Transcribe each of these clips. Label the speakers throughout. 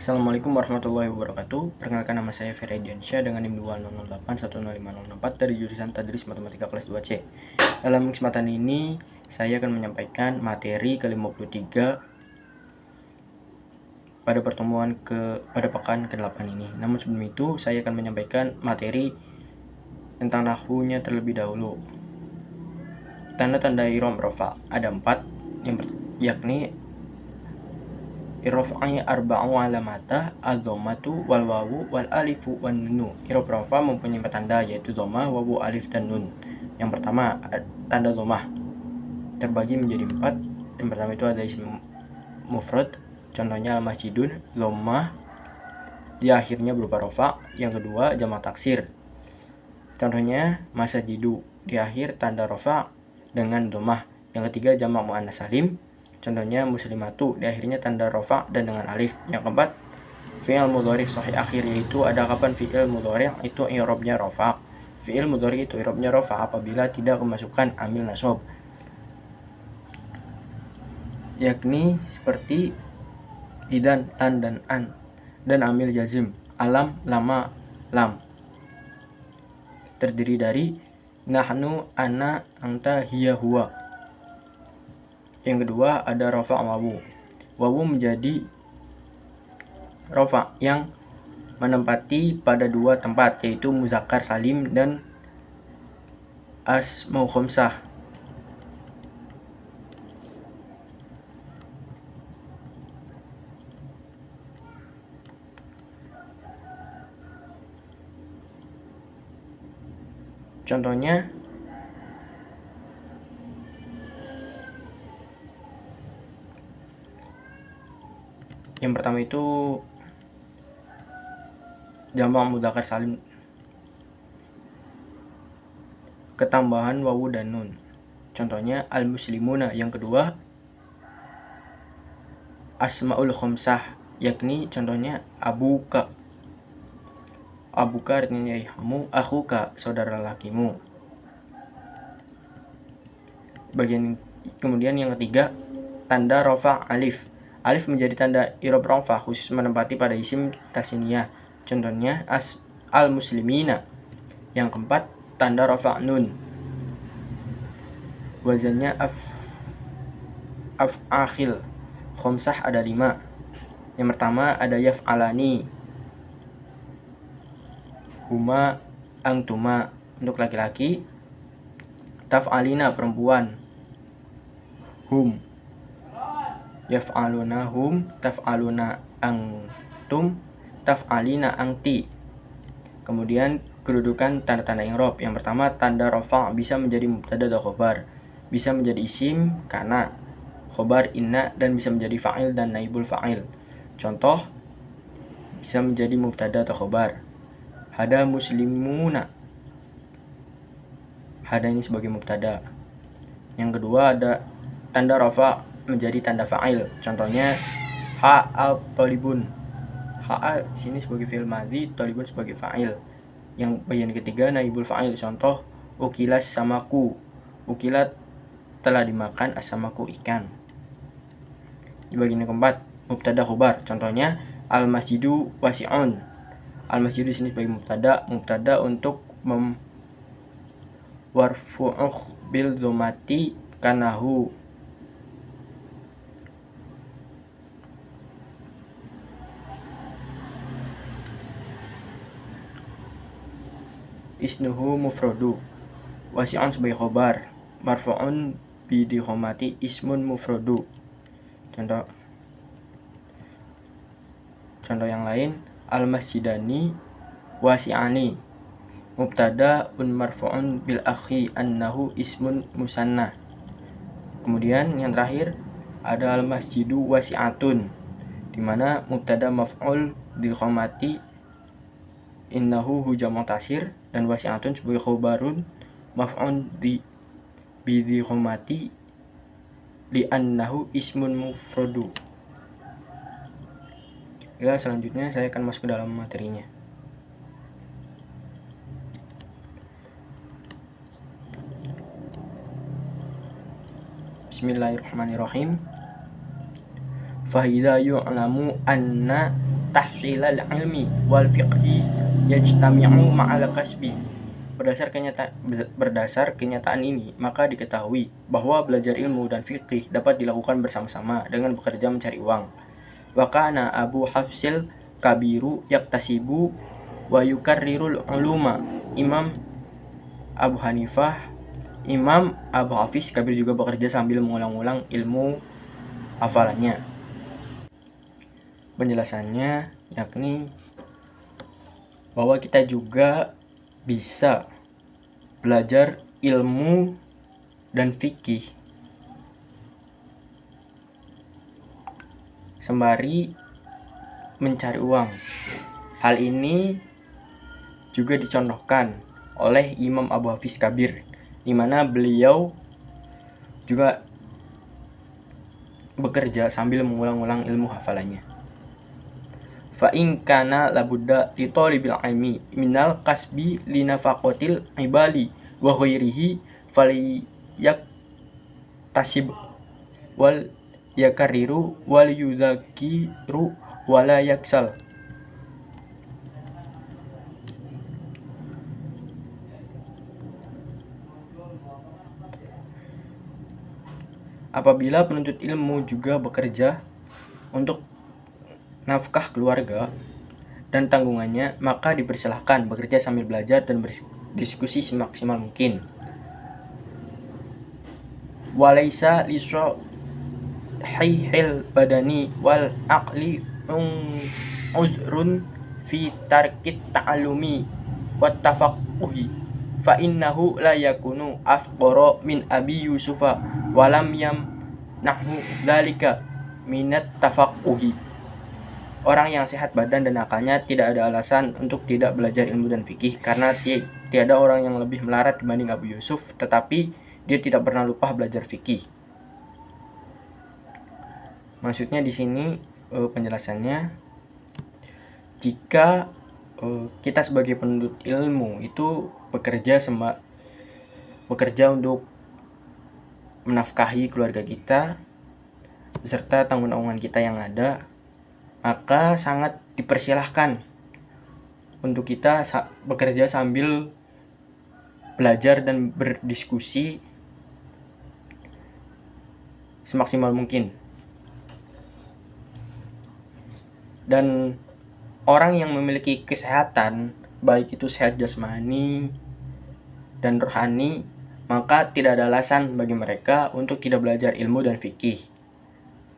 Speaker 1: Assalamualaikum warahmatullahi wabarakatuh. Perkenalkan, nama saya Ferry Diansyah dengan NIM 200810504 dari jurusan Tadris Matematika kelas 2C. Dalam kesempatan ini saya akan menyampaikan materi ke-53 pada pekan ke-8 ini. Namun sebelum itu saya akan menyampaikan materi tentang nahwunya terlebih dahulu. Tanda-tanda i'rab rafa ada 4, yakni Irraf'i arba'u alamata ad-dhammatu wal wawu wal alifu wan nunu. I'rab rafa mempunyai 4 tanda, yaitu dhammah, wawu, alif, dan nun. Yang pertama, tanda dhammah terbagi menjadi 4. Yang pertama itu ada isim mufrad, contohnya al-masjidun, dhammah di akhirnya berupa rafa. Yang kedua, jamak taksir, contohnya masajidu, di akhir tanda rafa dengan dhammah. Yang ketiga, jamak muannats salim, contohnya muslimatu, di akhirnya tanda rafa dan dengan alif. Yang keempat, fi'il mudhari sahih akhir, yaitu ada kapan fi'il mudhari itu i'rabnya rafa. Fi'il mudhari itu i'rabnya rafa apabila tidak kemasukan amil nasab, yakni seperti idan, tan, dan an, dan amil jazim, alam, lama, lam. Terdiri dari nahnu, ana, anta, hiya, huwa. Yang kedua ada rafa wawu. Wawu menjadi rafa yang menempati pada 2 tempat, yaitu muzakkar salim dan asma'u khamsah. Contohnya yang pertama itu jamak mudzakkar salim ketambahan wawu dan nun, contohnya al-muslimuna. Yang kedua asmaul khamsah, yakni contohnya abuka. Abuka artinya ayahmu, akhuka saudara lakimu. Kemudian yang ketiga, tanda rafa alif. Alif menjadi tanda i'rab rafa khusus menempati pada isim tasniyah, contohnya al-muslimina. Yang keempat, tanda rafa nun, wazannya af'akhil. Khamsah ada 5. Yang pertama ada yaf'alani, huma, angtuma untuk laki-laki, taf'alina perempuan, hum, yaf'aluna hum, taf'aluna antum, taf'alina anti. Kemudian kedudukan tanda-tanda i'rab. Yang pertama, tanda rafa bisa menjadi mubtada dan khobar, bisa menjadi isim kana, khobar inna, dan bisa menjadi fa'il dan naibul fa'il. Contoh, bisa menjadi mubtada atau khobar. Hada muslimuna, hada ini sebagai mubtada. Yang kedua ada tanda rafa menjadi tanda fa'il, contohnya ha'a talibun. Ha'a sini sebagai fi'il madhi, talibun sebagai fa'il. Yang bagian ketiga naibul fa'il, contoh ukilas samaku, ukilat telah dimakan as-samaku ikan. Di bagian keempat mubtada khobar, contohnya al masjidu wasi'un. Al masjidu sini sebagai mubtada untuk warfu'uh bil dhammati kanahu. Isnuhu mufradu, wasi'un sebagai khobar, marfu'un bi dhammati ismun mufradu. Contoh yang lain, al masjidani wasi'ani, mubtada marfu'un bil akhi annahu ismun musanna. Kemudian yang terakhir ada al masjidu wasi'atun, di mana mubtada maf'ul bil khamati innahu hu jamak taksir, dan wasi'atun sebagai khobarun maf'un bi khamati li annahu ismun mufradu. Selanjutnya saya akan masuk ke dalam materinya. Bismillahirrahmanirrahim. Fa idza yu'lamu anna tahsilal ilmi wal fiqhi yajtami'u ma'al kasbi. Berdasar kenyataan ini, maka diketahui bahwa belajar ilmu dan fikih dapat dilakukan bersama-sama dengan bekerja mencari uang. Wa kana Abu Hafsil kabiru yaktasibu wa yukarrirul uluma. Imam Abu Hafiz kabir juga bekerja sambil mengulang-ulang ilmu hafalannya. Penjelasannya yakni bahwa kita juga bisa belajar ilmu dan fikih sembari mencari uang. Hal ini juga dicontohkan oleh Imam Abu Hafiz Kabir, di mana beliau juga bekerja sambil mengulang-ulang ilmu hafalannya. Fa in kana labudda li talibil ilmi minal kasbi li nafaqatil ibali wa ghairihi falyaktasib wal yakariru wal yudzakiru wala yaksal. Apabila penuntut ilmu juga bekerja untuk nafkah keluarga dan tanggungannya, maka dipersilahkan bekerja sambil belajar dan berdiskusi semaksimal mungkin. Walaisa lisahihil badani wal aqli uzrun fi tarkit ta'allumi wat tafaqquhi fa innahu la yakunu afqara min Abi Yusufa walam yamnahu dzalika minat tafaqquhi. Orang yang sehat badan dan akalnya tidak ada alasan untuk tidak belajar ilmu dan fikih, karena tiada orang yang lebih melarat dibanding Abu Yusuf, tetapi dia tidak pernah lupa belajar fikih. Maksudnya di sini penjelasannya, jika kita sebagai penuntut ilmu itu bekerja untuk menafkahi keluarga kita beserta tanggungan kita yang ada, maka sangat dipersilahkan untuk kita bekerja sambil belajar dan berdiskusi semaksimal mungkin. Dan orang yang memiliki kesehatan, baik itu sehat jasmani dan rohani, maka tidak ada alasan bagi mereka untuk tidak belajar ilmu dan fikih,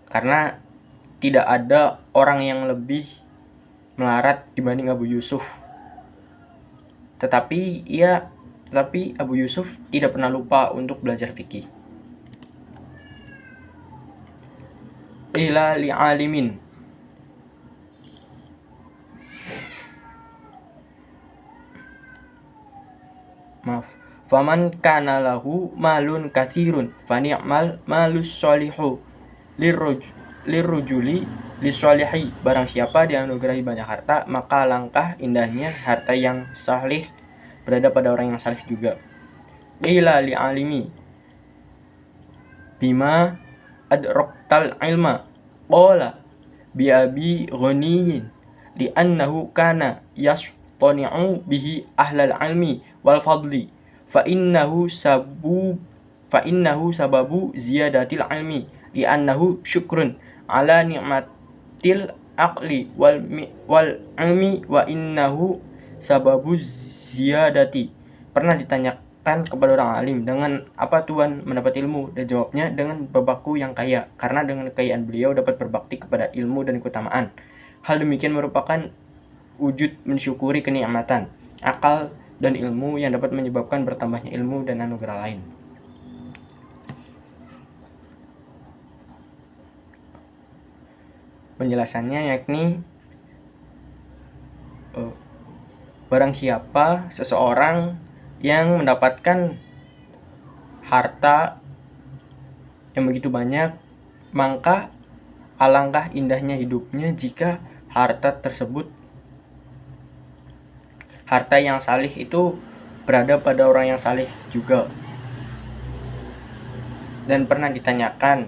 Speaker 1: karena tidak ada orang yang lebih melarat dibanding Abu Yusuf. Tetapi Abu Yusuf tidak pernah lupa untuk belajar fikih. Ila li'alimin. Faman kana lahu malun katsirun fa ni'mal malus sholihu lirrujuli lisolihi. Barang siapa dianugerahi banyak harta, maka langkah indahnya harta yang salih berada pada orang yang salih juga. Qila li'alimi bima adraktal ilma qala bi abi ghaniyin li'annahu kana yastani'u bihi ahlal ilmi wal fadli fa innahu sababu ziyadatil ilmi li'annahu syukrun ala ni'matil aqli wal ilmi wa innahu sababu ziyadati. Pernah ditanyakan kepada orang alim, dengan apa Tuhan mendapat ilmu? Dan jawabnya, dengan bapakku yang kaya, karena dengan kekayaan beliau dapat berbakti kepada ilmu dan keutamaan. Hal demikian merupakan wujud mensyukuri kenikmatan akal dan ilmu yang dapat menyebabkan bertambahnya ilmu dan anugerah lain. Penjelasannya yakni barang siapa seseorang yang mendapatkan harta yang begitu banyak, maka alangkah indahnya hidupnya jika harta yang salih itu berada pada orang yang salih juga. Dan pernah ditanyakan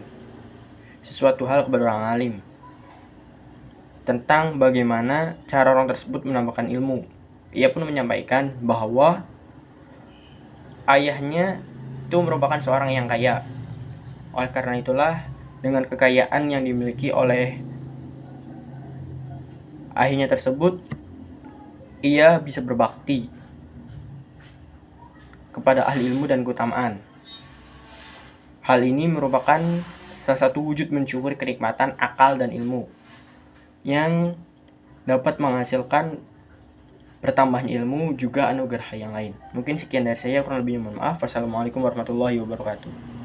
Speaker 1: sesuatu hal kepada orang alim tentang bagaimana cara orang tersebut menambahkan ilmu. Ia pun menyampaikan bahwa ayahnya itu merupakan seorang yang kaya. Oleh karena itulah, dengan kekayaan yang dimiliki oleh ayahnya tersebut, ia bisa berbakti kepada ahli ilmu dan keutamaan. Hal ini merupakan salah satu wujud mensyukuri kenikmatan akal dan ilmu yang dapat menghasilkan bertambahnya ilmu juga anugerah yang lain. Mungkin sekian dari saya, kurang lebihnya mohon maaf. Wassalamualaikum warahmatullahi wabarakatuh.